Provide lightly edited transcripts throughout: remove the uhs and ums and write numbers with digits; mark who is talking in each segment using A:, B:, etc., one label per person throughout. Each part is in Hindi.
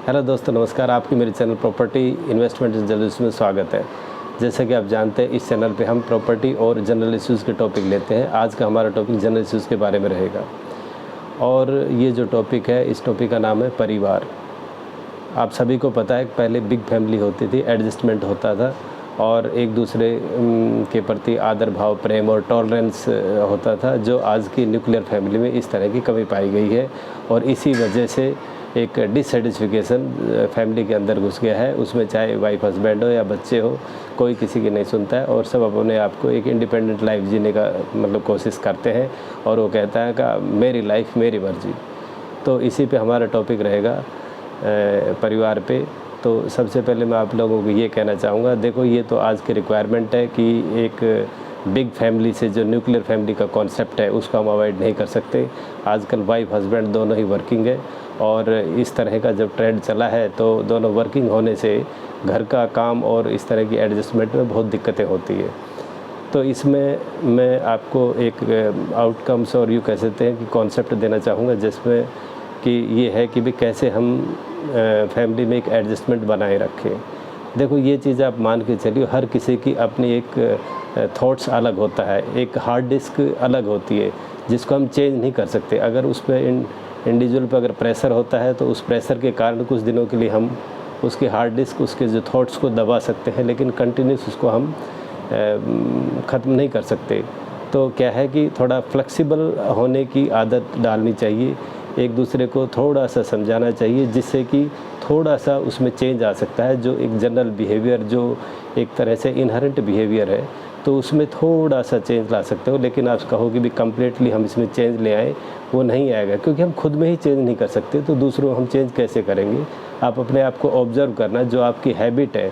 A: हेलो दोस्तों, नमस्कार। आपकी मेरे चैनल प्रॉपर्टी इन्वेस्टमेंट जर्नलिस्ट में स्वागत है। जैसा कि आप जानते हैं, इस चैनल पे हम प्रॉपर्टी और जनरल इश्यूज़ के टॉपिक लेते हैं। आज का हमारा टॉपिक जनरल इश्यूज़ के बारे में रहेगा और ये जो टॉपिक है, इस टॉपिक का नाम है परिवार। आप सभी को पता है कि पहले बिग फैमिली होती थी, एडजस्टमेंट होता था और एक दूसरे के प्रति आदर भाव, प्रेम और टॉलरेंस होता था, जो आज की न्यूक्लियर फैमिली में इस तरह की कमी पाई गई है। और इसी वजह से एक डिससेटिस्फिकेशन फैमिली के अंदर घुस गया है। उसमें चाहे वाइफ हस्बैंड हो या बच्चे हो, कोई किसी की नहीं सुनता है और सब अपने आप को एक इंडिपेंडेंट लाइफ जीने का कोशिश करते हैं और वो कहता है कि मेरी लाइफ मेरी मर्जी। तो इसी पे हमारा टॉपिक रहेगा परिवार पे। तो सबसे पहले मैं आप लोगों को ये कहना चाहूँगा, देखो ये तो आज की रिक्वायरमेंट है कि एक बिग फैमिली से जो न्यूक्लियर फैमिली का कॉन्सेप्ट है उसको हम अवॉइड नहीं कर सकते। आजकल वाइफ हस्बैंड दोनों ही वर्किंग है और इस तरह का जब ट्रेंड चला है तो दोनों वर्किंग होने से घर का काम और इस तरह की एडजस्टमेंट में बहुत दिक्कतें होती है। तो इसमें मैं आपको एक आउटकम्स और यूँ कह सकते हैं कि कॉन्सेप्ट देना चाहूँगा, जिसमें कि ये है कि भी कैसे हम फैमिली में एक एडजस्टमेंट बनाए रखें। देखो ये चीज़ आप मान के चलिए, हर किसी की अपनी एक थॉट्स अलग होता है, एक हार्ड डिस्क अलग होती है जिसको हम चेंज नहीं कर सकते। अगर उस पर इंडिविजुअल पर अगर प्रेशर होता है तो उस प्रेशर के कारण कुछ दिनों के लिए हम उसके हार्ड डिस्क, उसके जो थॉट्स को दबा सकते हैं, लेकिन कंटिन्यूस उसको हम ख़त्म नहीं कर सकते। तो क्या है कि थोड़ा फ्लेक्सिबल होने की आदत डालनी चाहिए, एक दूसरे को थोड़ा सा समझाना चाहिए, जिससे कि थोड़ा सा उसमें चेंज आ सकता है। जो एक जनरल बिहेवियर, जो एक तरह से इनहेरेंट बिहेवियर है, तो उसमें थोड़ा सा चेंज ला सकते हो। लेकिन आप कहोगे भी कम्प्लीटली हम इसमें चेंज ले आए, वो नहीं आएगा, क्योंकि हम खुद में ही चेंज नहीं कर सकते तो दूसरों को हम चेंज कैसे करेंगे। आप अपने आप को ऑब्ज़र्व करना, जो आपकी हैबिट है,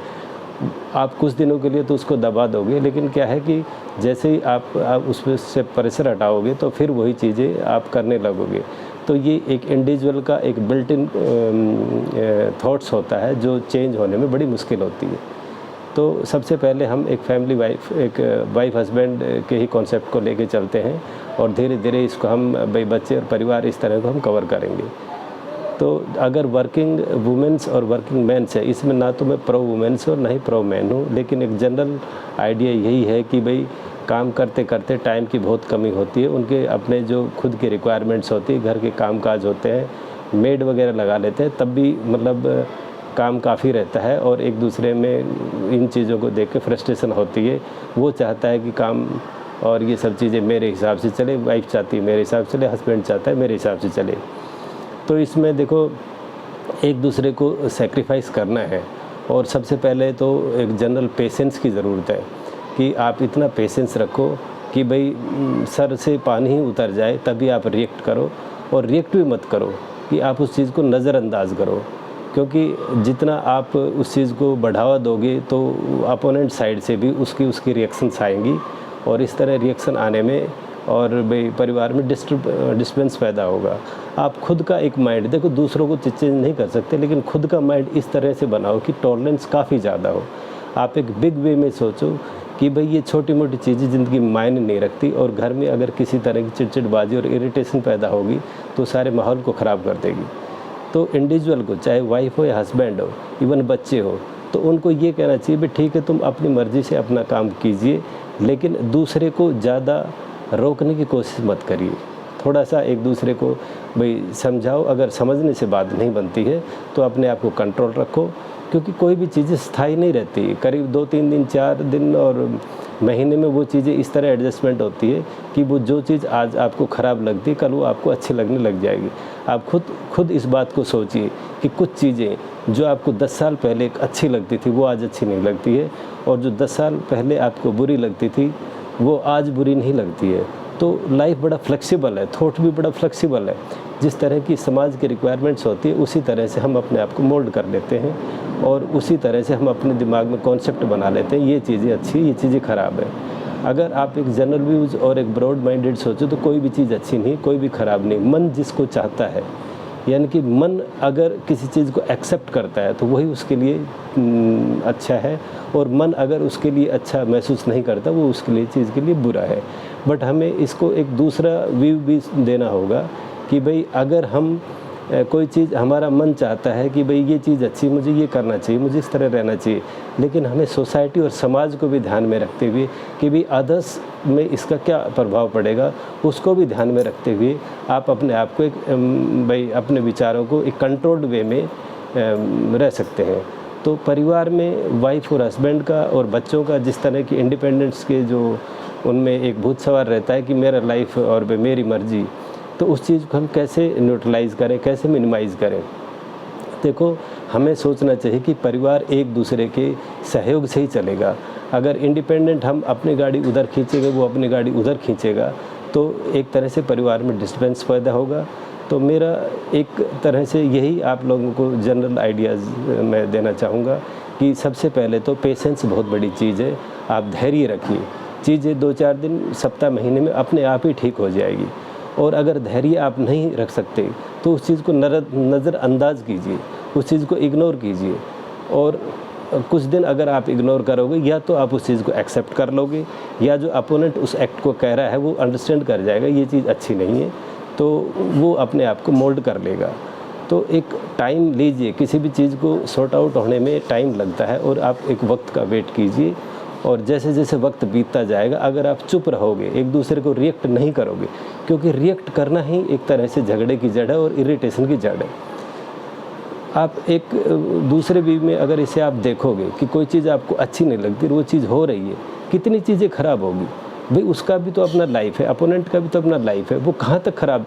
A: आप कुछ दिनों के लिए तो उसको दबा दोगे, लेकिन क्या है कि जैसे ही आप उसमें से प्रेशर हटाओगे तो फिर वही चीज़ें आप करने लगोगे। तो ये एक इंडिविजुअल का एक बिल्ट इन थॉट्स होता है जो चेंज होने में बड़ी मुश्किल होती है। तो सबसे पहले हम एक फैमिली वाइफ हस्बैंड के ही कॉन्सेप्ट को लेके चलते हैं और धीरे धीरे इसको हम भाई बच्चे और परिवार इस तरह को हम कवर करेंगे। तो अगर वर्किंग वुमेंस और वर्किंग मैंस है, इसमें ना तो मैं प्रो वुमेंस और ना ही प्रो मैन हूँ, लेकिन एक जनरल आइडिया यही है कि भाई काम करते करते टाइम की बहुत कमी होती है। उनके अपने जो खुद की रिक्वायरमेंट्स होती है, घर के कामकाज होते हैं, मेड वगैरह लगा लेते हैं, तब भी काम काफ़ी रहता है और एक दूसरे में इन चीज़ों को देख के फ्रस्ट्रेशन होती है। वो चाहता है कि काम और ये सब चीज़ें मेरे हिसाब से चले, वाइफ चाहती है मेरे हिसाब से चले, हस्बैंड चाहता है मेरे हिसाब से चले। तो इसमें देखो एक दूसरे को सेक्रीफाइस करना है और सबसे पहले तो एक जनरल पेशेंस की ज़रूरत है कि आप इतना पेशेंस रखो कि भाई सर से पानी ही उतर जाए तभी आप रिएक्ट करो, और रिएक्ट भी मत करो कि आप उस चीज़ को नज़रअंदाज करो, क्योंकि जितना आप उस चीज़ को बढ़ावा दोगे तो अपोनेंट साइड से भी उसकी रिएक्शंस आएंगी और इस तरह रिएक्शन आने में और भाई परिवार में डिस्टर्बेंस पैदा होगा। आप खुद का एक माइंड, देखो दूसरों को चेंज नहीं कर सकते, लेकिन खुद का माइंड इस तरह से बनाओ कि टॉलरेंस काफ़ी ज़्यादा हो। आप एक बिग वे में सोचो कि भाई ये छोटी मोटी चीज़ें ज़िंदगी में मायने नहीं रखती, और घर में अगर किसी तरह की चिड़चिड़बाजी और इरिटेशन पैदा होगी तो सारे माहौल को ख़राब कर देगी। तो इंडिविजुअल को, चाहे वाइफ हो या हस्बैंड हो, इवन बच्चे हो, तो उनको ये कहना चाहिए भी ठीक है तुम अपनी मर्ज़ी से अपना काम कीजिए, लेकिन दूसरे को ज़्यादा रोकने की कोशिश मत करिए। थोड़ा सा एक दूसरे को भाई समझाओ, अगर समझने से बात नहीं बनती है तो अपने आप को कंट्रोल रखो, क्योंकि कोई भी चीज़ें स्थायी नहीं रहती। करीब 2-3 दिन, 4 दिन और महीने में वो चीज़ें इस तरह एडजस्टमेंट होती है कि वो जो चीज़ आज आपको ख़राब लगती है कल वो आपको अच्छी लगने लग जाएगी। आप खुद इस बात को सोचिए कि कुछ चीज़ें जो आपको 10 साल पहले अच्छी लगती थी वो आज अच्छी नहीं लगती है, और जो 10 साल पहले आपको बुरी लगती थी वो आज बुरी नहीं लगती है। तो लाइफ बड़ा फ्लेक्सिबल है, थॉट भी बड़ा फ्लेक्सिबल है। जिस तरह की समाज की रिक्वायरमेंट्स होती है उसी तरह से हम अपने आप को मोल्ड कर लेते हैं और उसी तरह से हम अपने दिमाग में कॉन्सेप्ट बना लेते हैं, ये चीज़ें अच्छी, ये चीज़ें ख़राब है। अगर आप एक जनरल व्यूज़ और एक ब्रॉड माइंडेड सोचो तो कोई भी चीज़ अच्छी नहीं, कोई भी ख़राब नहीं। मन जिसको चाहता है, यानी कि मन अगर किसी चीज़ को एक्सेप्ट करता है तो वही उसके लिए अच्छा है, और मन अगर उसके लिए अच्छा महसूस नहीं करता वो उसके लिए चीज़ के लिए बुरा है। बट हमें इसको एक दूसरा व्यू भी देना होगा कि भाई अगर हम कोई चीज़ हमारा मन चाहता है कि भाई ये चीज़ अच्छी, मुझे ये करना चाहिए, मुझे इस तरह रहना चाहिए, लेकिन हमें सोसाइटी और समाज को भी ध्यान में रखते हुए कि भाई अदर्स में इसका क्या प्रभाव पड़ेगा, उसको भी ध्यान में रखते हुए आप अपने आप को एक भाई अपने विचारों को एक कंट्रोल्ड वे में रह सकते हैं। तो परिवार में वाइफ और हस्बैंड का और बच्चों का जिस तरह की इंडिपेंडेंस के जो उनमें एक भूत सवार रहता है कि मेरा लाइफ और मेरी मर्जी, तो उस चीज़ को हम कैसे न्यूट्रलाइज़ करें, कैसे मिनिमाइज़ करें। देखो, हमें सोचना चाहिए कि परिवार एक दूसरे के सहयोग से ही चलेगा। अगर इंडिपेंडेंट हम अपनी गाड़ी उधर खींचेंगे, वो अपनी गाड़ी उधर खींचेगा, तो एक तरह से परिवार में डिस्टर्बेंस पैदा होगा। तो मेरा एक तरह से यही आप लोगों को जनरल आइडियाज़ मैं देना चाहूँगा कि सबसे पहले तो पेशेंस बहुत बड़ी चीज़ है। आप धैर्य रखिए, चीज़ें 2-4 दिन, सप्ताह, महीने में अपने आप ही ठीक हो जाएगी। और अगर धैर्य आप नहीं रख सकते तो उस चीज़ को नज़रअंदाज कीजिए, उस चीज़ को इग्नोर कीजिए। और कुछ दिन अगर आप इग्नोर करोगे, या तो आप उस चीज़ को एक्सेप्ट कर लोगे, या जो अपोनेंट उस एक्ट को कह रहा है वो अंडरस्टैंड कर जाएगा ये चीज़ अच्छी नहीं है, तो वो अपने आप को मोल्ड कर लेगा। तो एक टाइम लीजिए, किसी भी चीज़ को सॉर्ट आउट होने में टाइम लगता है, और आप एक वक्त का वेट कीजिए। और जैसे जैसे वक्त बीतता जाएगा, अगर आप चुप रहोगे, एक दूसरे को रिएक्ट नहीं करोगे, क्योंकि रिएक्ट करना ही एक तरह से झगड़े की जड़ है और इरिटेशन की जड़ है। आप एक दूसरे भी में अगर इसे आप देखोगे कि कोई चीज़ आपको अच्छी नहीं लगती, वो चीज़ हो रही है, कितनी चीज़ें ख़राब होगी भाई, उसका भी तो अपना लाइफ है, अपोनेंट का भी तो अपना लाइफ है, वो कहाँ तक ख़राब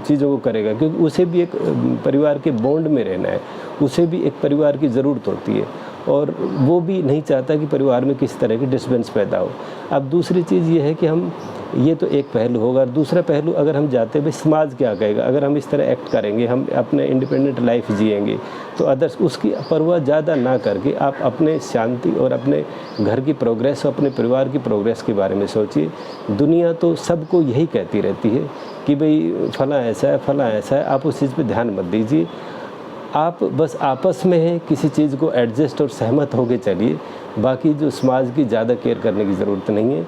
A: चीज़ों को करेगा, क्योंकि उसे भी एक परिवार के बॉन्ड में रहना है, उसे भी एक परिवार की ज़रूरत होती है, और वो भी नहीं चाहता कि परिवार में किसी तरह की डिस्टर्बेंस पैदा हो। अब दूसरी चीज़ ये है कि हम, ये तो एक पहलू होगा, दूसरा पहलू अगर हम जाते हैं भाई समाज क्या कहेगा, अगर हम इस तरह एक्ट करेंगे, हम अपने इंडिपेंडेंट लाइफ जिएंगे, तो अदर्स उसकी परवाह ज़्यादा ना करके आप अपने शांति और अपने घर की प्रोग्रेस और अपने परिवार की प्रोग्रेस के बारे में सोचिए। दुनिया तो सबको यही कहती रहती है कि भाई फलां ऐसा है, फलां ऐसा है, आप उस चीज़ पर ध्यान मत दीजिए। आप बस आपस में है किसी चीज़ को एडजस्ट और सहमत होकर चलिए, बाकी जो समाज की ज़्यादा केयर करने की ज़रूरत नहीं है।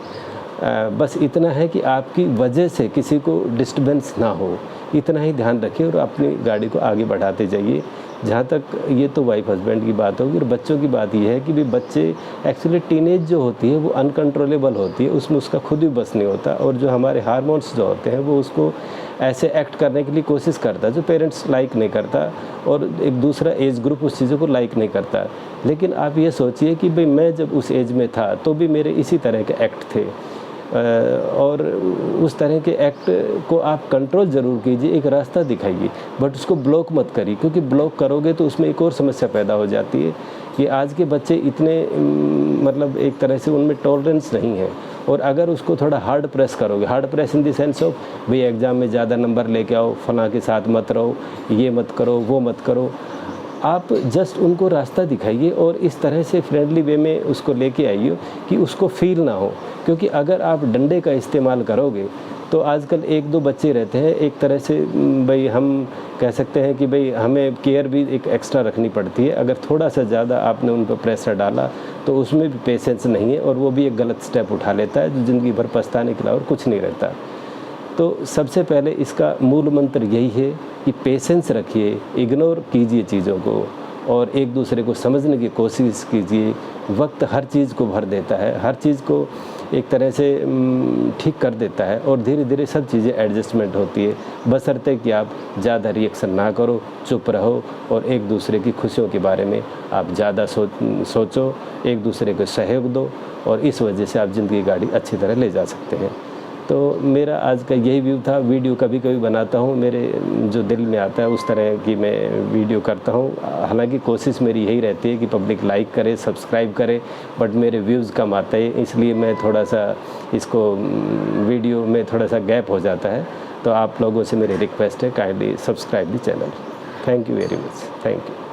A: बस इतना है कि आपकी वजह से किसी को डिस्टर्बेंस ना हो, इतना ही ध्यान रखिए और अपनी गाड़ी को आगे बढ़ाते जाइए। जहाँ तक ये तो वाइफ हस्बैंड की बात होगी, और बच्चों की बात ये है कि भाई बच्चे एक्चुअली टीनेज जो होती है वो अनकंट्रोलेबल होती है, उसमें उसका खुद भी बस नहीं होता, और जो हमारे हार्मोन्स जो होते हैं वो उसको ऐसे एक्ट करने के लिए कोशिश करता है जो पेरेंट्स लाइक नहीं करता, और एक दूसरा एज ग्रुप उस चीज़ों को लाइक नहीं करता। लेकिन आप ये सोचिए कि भाई मैं जब उस एज में था तो भी मेरे इसी तरह के एक्ट थे, और उस तरह के एक्ट को आप कंट्रोल ज़रूर कीजिए, एक रास्ता दिखाइए, बट उसको ब्लॉक मत करिए, क्योंकि ब्लॉक करोगे तो उसमें एक और समस्या पैदा हो जाती है कि आज के बच्चे इतने मतलब एक तरह से उनमें टॉलरेंस नहीं है, और अगर उसको थोड़ा हार्ड प्रेस करोगे, hard press in the sense of भाई एग्ज़ाम में ज़्यादा नंबर लेके आओ, फलां के साथ मत रहो, ये मत करो, वो मत करो, आप जस्ट उनको रास्ता दिखाइए और इस तरह से फ्रेंडली वे में उसको लेके आइए कि उसको फील ना हो। क्योंकि अगर आप डंडे का इस्तेमाल करोगे तो आजकल 1-2 बच्चे रहते हैं, एक तरह से भाई हम कह सकते हैं कि भाई हमें केयर भी एक एक्स्ट्रा रखनी पड़ती है। अगर थोड़ा सा ज़्यादा आपने उन पर प्रेशर डाला तो उसमें भी पेशेंस नहीं है, और वो भी एक गलत स्टेप उठा लेता है जो ज़िंदगी भर पछताने के अलावा और कुछ नहीं रहता। तो सबसे पहले इसका मूल मंत्र यही है कि पेशेंस रखिए, इग्नोर कीजिए चीज़ों को, और एक दूसरे को समझने की कोशिश कीजिए। वक्त हर चीज़ को भर देता है, हर चीज़ को एक तरह से ठीक कर देता है, और धीरे धीरे सब चीज़ें एडजस्टमेंट होती है, बशर्ते कि आप ज़्यादा रिएक्शन ना करो, चुप रहो, और एक दूसरे की खुशियों के बारे में आप ज़्यादा सोचो, एक दूसरे को सहयोग दो, और इस वजह से आप ज़िंदगी की गाड़ी अच्छी तरह ले जा सकते हैं। तो मेरा आज का यही व्यू था। वीडियो कभी कभी बनाता हूँ, मेरे जो दिल में आता है उस तरह की मैं वीडियो करता हूँ। हालांकि कोशिश मेरी यही रहती है कि पब्लिक लाइक करे, सब्सक्राइब करे, बट मेरे व्यूज़ कम आते हैं, इसलिए मैं थोड़ा सा इसको वीडियो में थोड़ा सा गैप हो जाता है। तो आप लोगों से मेरी रिक्वेस्ट है, kindly subscribe the channel. Thank you very much. Thank you.